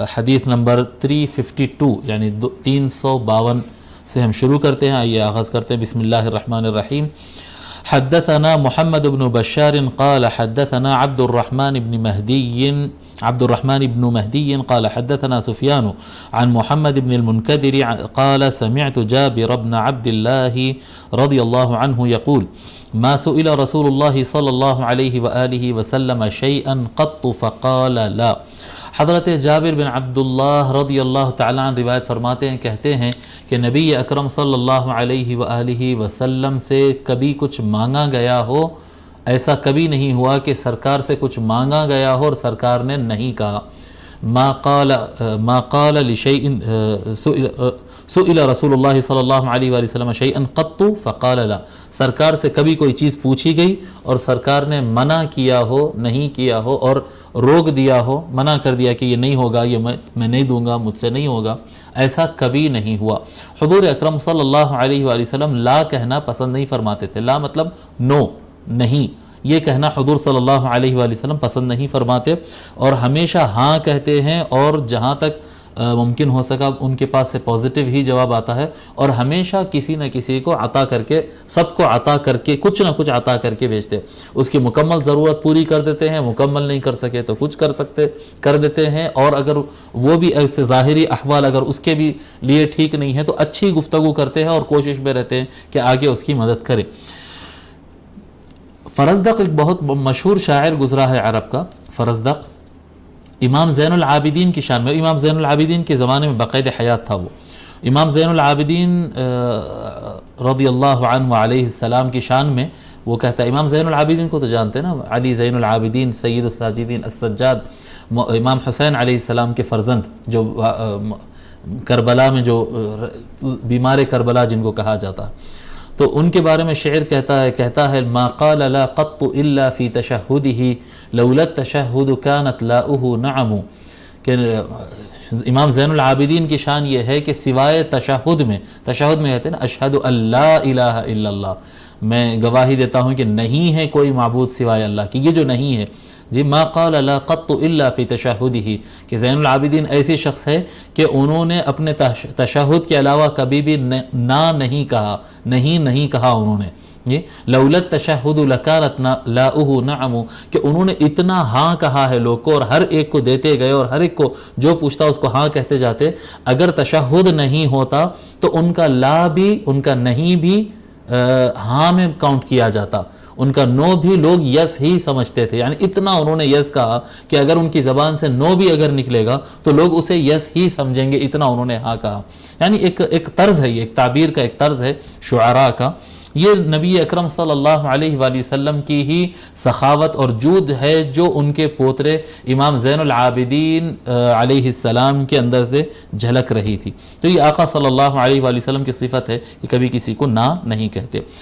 حدیث نمبر 352 یعنی 352 سے ہم شروع کرتے ہیں. آئیے آغاز کرتے ہیں. بسم اللہ الرحمن الرحیم. حدثنا محمد بن بشار قال حدثنا عبد الرحمن بن مهدي قال حدثنا سفيان عن محمد بن المنكدر قال سمعت جابر بن عبد الله رضي الله عنه يقول ما سئل رسول الله صلى الله عليه وآله وسلم شيئا قط فقال لا. حضرت جابر بن عبداللہ رضی اللہ تعالیٰ عنہ روایت فرماتے ہیں، کہتے ہیں کہ نبی اکرم صلی اللہ علیہ وآلہ وسلم سے کبھی کچھ مانگا گیا ہو، ایسا کبھی نہیں ہوا کہ سرکار سے کچھ مانگا گیا ہو اور سرکار نے نہیں کہا. ما قال لشيء سئل رسول اللہ صلی اللہ علیہ وآلہ وسلم شيئا قط فقال لا. سرکار سے کبھی کوئی چیز پوچھی گئی اور سرکار نے منع کیا ہو، نہیں کیا ہو اور روک دیا ہو، منع کر دیا کہ یہ نہیں ہوگا، یہ میں نہیں دوں گا، مجھ سے نہیں ہوگا، ایسا کبھی نہیں ہوا. حضور اکرم صلی اللہ علیہ وآلہ وسلم لا کہنا پسند نہیں فرماتے تھے. لا مطلب نو، نہیں، یہ کہنا حضور صلی اللہ علیہ وآلہ وسلم پسند نہیں فرماتے اور ہمیشہ ہاں کہتے ہیں، اور جہاں تک ممکن ہو سکا ان کے پاس سے پازیٹیو ہی جواب آتا ہے، اور ہمیشہ کسی نہ کسی کو عطا کر کے، سب کو عطا کر کے، کچھ نہ کچھ عطا کر کے بھیجتے. اس کی مکمل ضرورت پوری کر دیتے ہیں، مکمل نہیں کر سکے تو کچھ کر دیتے ہیں، اور اگر وہ بھی ایسے ظاہری احوال اگر اس کے بھی لیے ٹھیک نہیں ہے تو اچھی گفتگو کرتے ہیں اور کوشش میں رہتے ہیں کہ آگے اس کی مدد کریں. فرزدق ایک بہت مشہور شاعر گزرا ہے عرب کا. فرزدق امام زین العابدین کی شان میں، امام زین العابدین کے زمانے میں باقاعدہ حیات تھا. وہ امام زین العابدین رضی اللہ عنہ علیہ السلام کی شان میں وہ کہتا ہے. امام زین العابدین کو تو جانتے ہیں نا، علی زین العابدین سید الساجدین السجاد، امام حسین علیہ السلام کے فرزند، جو کربلا میں جو بیمار کربلا جن کو کہا جاتا ہے، تو ان کے بارے میں شعر کہتا ہے ما قال لا قط الا فی تشہدہ لولا التشہد کانت لاؤہ نعم. کہ امام زین العابدین کی شان یہ ہے کہ سوائے تشہد میں کہتے ہیں نا اشہد ان لا الہ الا اللہ، میں گواہی دیتا ہوں کہ نہیں ہے کوئی معبود سوائے اللہ کی. یہ جو نہیں ہے جی، ما قال لا قط الا فی تشہدہ، کہ زین العابدین ایسی شخص ہے کہ انہوں نے اپنے تشہد کے علاوہ کبھی بھی نہیں کہا، نہیں کہا انہوں نے. یہ لولا التشہد لکانت لاؤہ نعم، کہ انہوں نے اتنا ہاں کہا ہے لوگ کو اور ہر ایک کو دیتے گئے اور ہر ایک کو جو پوچھتا اس کو ہاں کہتے جاتے. اگر تشہد نہیں ہوتا تو ان کا لا بھی، ان کا نہیں بھی ہاں میں کاؤنٹ کیا جاتا، ان کا نو بھی لوگ یس ہی سمجھتے تھے. یعنی اتنا انہوں نے یس کہا کہ اگر ان کی زبان سے نو بھی اگر نکلے گا تو لوگ اسے یس ہی سمجھیں گے، اتنا انہوں نے ہاں کہا. یعنی ایک طرز ہے، یہ ایک تعبیر کا ایک طرز ہے شعراء کا. یہ نبی اکرم صلی اللہ علیہ وآلہ وسلم کی ہی سخاوت اور جود ہے جو ان کے پوترے امام زین العابدین علیہ السلام کے اندر سے جھلک رہی تھی. تو یہ آقا صلی اللہ علیہ وآلہ وسلم کی صفت ہے کہ کبھی کسی کو نہ نہیں کہتے.